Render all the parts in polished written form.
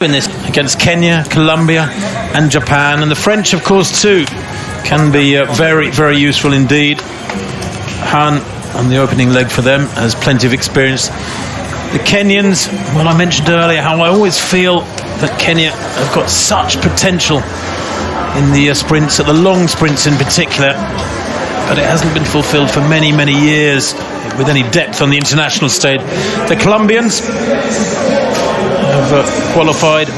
in this against Kenya, Colombia and Japan, and the French of course too can be very, very useful indeed. Han on the opening leg for them has plenty of experience. The Kenyans, well, I mentioned earlier how I always feel that Kenya have got such potential in the sprints, at the long sprints in particular, but it hasn't been fulfilled for many, many years with any depth on the international stage. The Colombians have qualified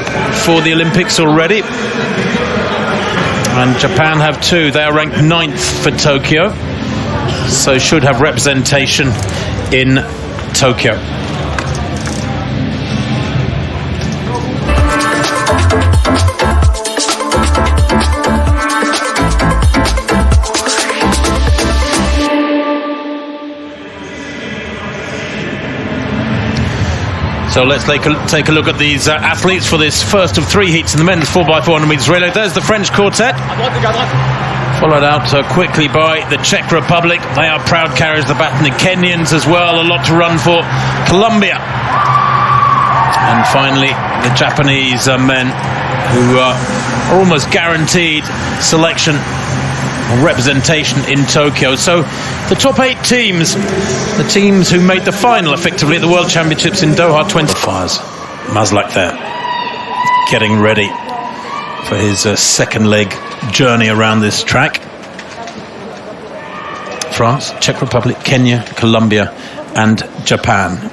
for the Olympics already, and Japan have too. They are ranked 9th for Tokyo, so should have representation in Tokyo. So let's take a look at these athletes for this first of 3 heats in the men's 4x400 metres relay. There's the French quartet, followed out quickly by the Czech Republic. They are proud carriers of the baton. The Kenyans as well, a lot to run for. Colombia. And finally, the Japanese men, who are almost guaranteed selection or representation in Tokyo. So the top 8 teams, the teams who made the final effectively at the World Championships in Doha 25. Maslak there, getting ready for his second leg journey around this track. France, Czech Republic, Kenya, Colombia and Japan.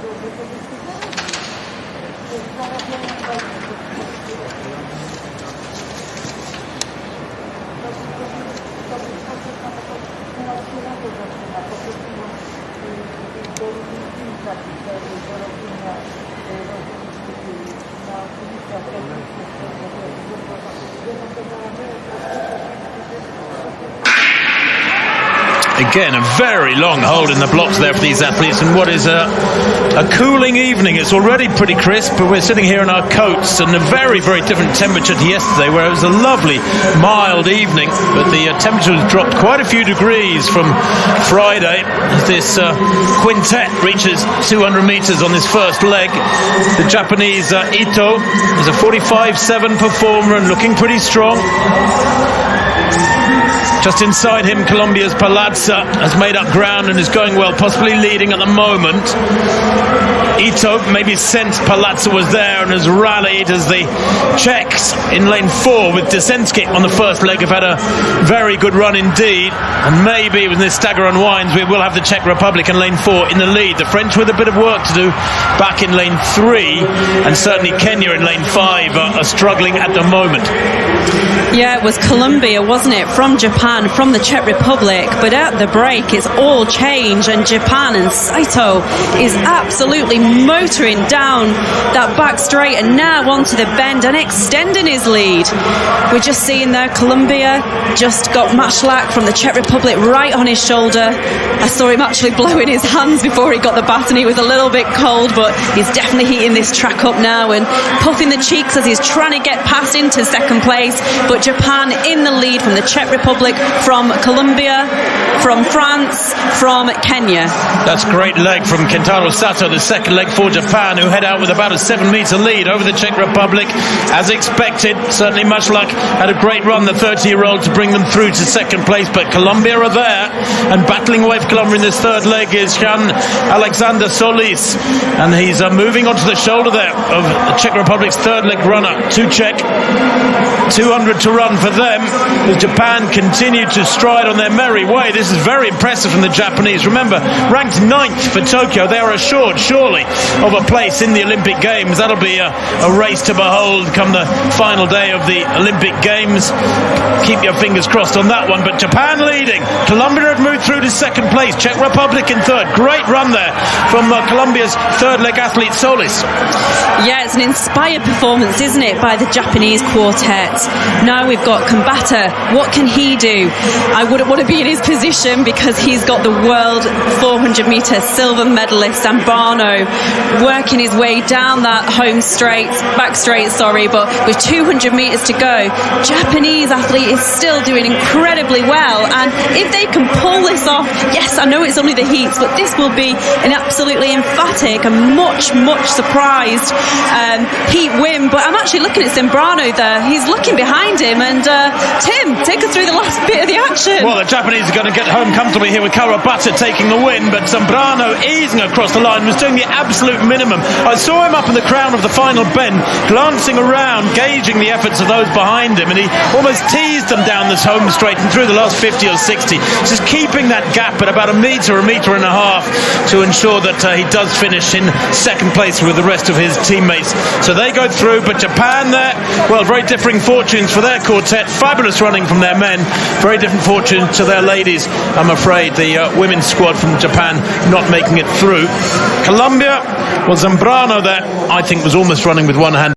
Again, a very long hold in the blocks there for these athletes, and what is a cooling evening. It's already pretty crisp, but we're sitting here in our coats, and a very, very different temperature to yesterday, where it was a lovely, mild evening, but the temperature has dropped quite a few degrees from Friday as this quintet reaches 200 metres on this first leg. The Japanese Ito is a 45.7 performer and looking pretty strong. Just inside him, Colombia's Palazza has made up ground and is going well, possibly leading at the moment. Ito maybe sensed Palazza was there and has rallied, as the Czechs in lane 4 with Desensky on the first leg have had a very good run indeed. And maybe when this stagger unwinds, we will have the Czech Republic in lane 4 in the lead. The French with a bit of work to do back in lane 3, and certainly Kenya in lane 5 are struggling at the moment. Yeah, it was Colombia, wasn't it, from Japan, from the Czech Republic, but at the break it's all changed, and Japan and Saito is absolutely motoring down that back straight and now onto the bend and extending his lead. We're just seeing there, Colombia just got Maslak from the Czech Republic right on his shoulder. I saw him actually blowing his hands before he got the baton. He was a little bit cold, but he's definitely heating this track up now and puffing the cheeks as he's trying to get past into second place. But Japan in the lead from the Czech Republic, from Colombia, from France, from Kenya. That's a great leg from Kentaro Sato, the second leg for Japan, who head out with about a 7-metre lead over the Czech Republic. As expected, certainly Maslak had a great run, the 30-year-old, to bring them through to second place, but Colombia are there, and battling away for Colombia in this third leg is Jean Alexander Solis, and he's moving onto the shoulder there of the Czech Republic's third leg runner, 2 Czech. 200 to run for them as Japan continue to stride on their merry way. This is very impressive from the Japanese. Remember, ranked 9th for Tokyo, they are assured surely of a place in the Olympic Games. That'll be a race to behold come the final day of the Olympic Games. Keep your fingers crossed on that one. But Japan leading. Colombia have moved through to second place. Czech Republic in third. Great run there from Colombia's third leg athlete Solis. Yeah, it's an inspired performance, isn't it, by the Japanese quartet. Now we've got Kambata. What can he do? you. I wouldn't want to be in his position because he's got the world 400 metre silver medalist Zambrano working his way down that back straight, but with 200 metres to go, Japanese athlete is still doing incredibly well, and if they can pull this off, yes, I know it's only the heats, but this will be an absolutely emphatic and much surprised heat win. But I'm actually looking at Zambrano there. He's looking behind him, and Tim, take us through the last bit of the action. Well, the Japanese are going to get home comfortably here with Kawabata taking the win, but Zambrano easing across the line was doing the absolute minimum. I saw him up in the crown of the final bend, glancing around, gauging the efforts of those behind him, and he almost teased them down this home straight and through the last 50 or 60, just keeping that gap at about a metre and a half to ensure that he does finish in second place with the rest of his teammates. So they go through, but Japan there, well, very differing fortunes for their quartet. Fabulous running from their men, very different fortunes to their ladies. I'm afraid the women's squad from Japan not making it through. Colombia, well, Zambrano there, I think, was almost running with one hand.